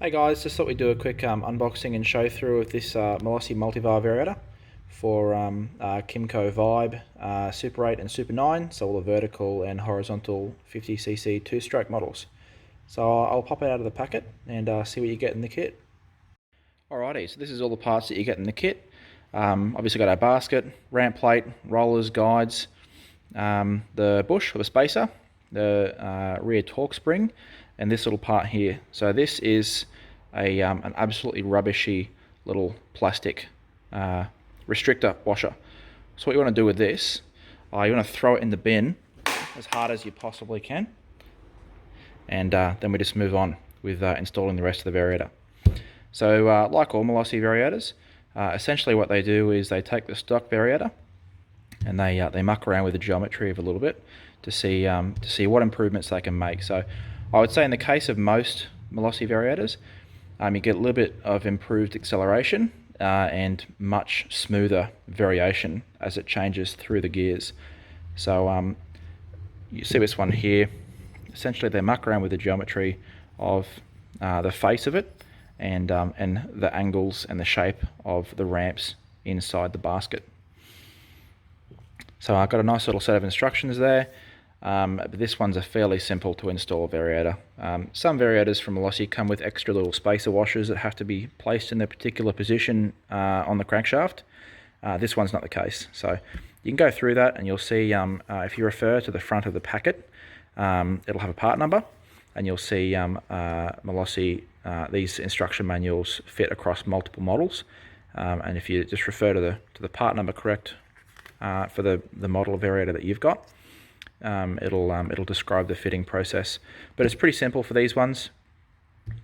Hey guys, just thought we'd do a quick unboxing and show through of this Malossi Multivar Variator for KYMCO Vibe Super 8 and Super 9, so all the vertical and horizontal 50cc two-stroke models. So I'll pop it out of the packet and see what you get in the kit. Alrighty, so this is all the parts that you get in the kit. Obviously got our basket, ramp plate, rollers, guides, the bush or the spacer, the rear torque spring, and this little part here. So this is an absolutely rubbishy little plastic restrictor washer. So what you want to do with this, you want to throw it in the bin as hard as you possibly can, and then we just move on with installing the rest of the variator. So like all Malossi variators, essentially what they do is they take the stock variator and they muck around with the geometry of a little bit to see what improvements they can make. So I would say in the case of most Malossi variators, you get a little bit of improved acceleration and much smoother variation as it changes through the gears. So you see this one here. Essentially, they muck around with the geometry of the face of it and the angles and the shape of the ramps inside the basket. So I've got a nice little set of instructions there. But this one's a fairly simple to install variator. Some variators from Malossi come with extra little spacer washers that have to be placed in their particular position on the crankshaft. This one's not the case. So you can go through that and you'll see if you refer to the front of the packet, it'll have a part number, and you'll see Malossi, these instruction manuals fit across multiple models. And if you just refer to the part number correct for the model of variator that you've got, it'll describe the fitting process. But it's pretty simple for these ones.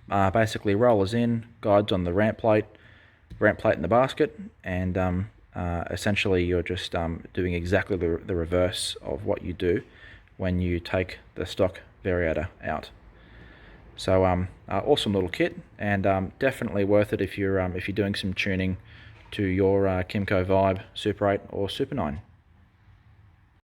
Basically rollers in, guides on the ramp plate in the basket, and essentially you're just doing exactly the reverse of what you do when you take the stock variator out. So awesome little kit, and definitely worth it if you're doing some tuning to your KYMCO Vibe Super 8 or Super 9.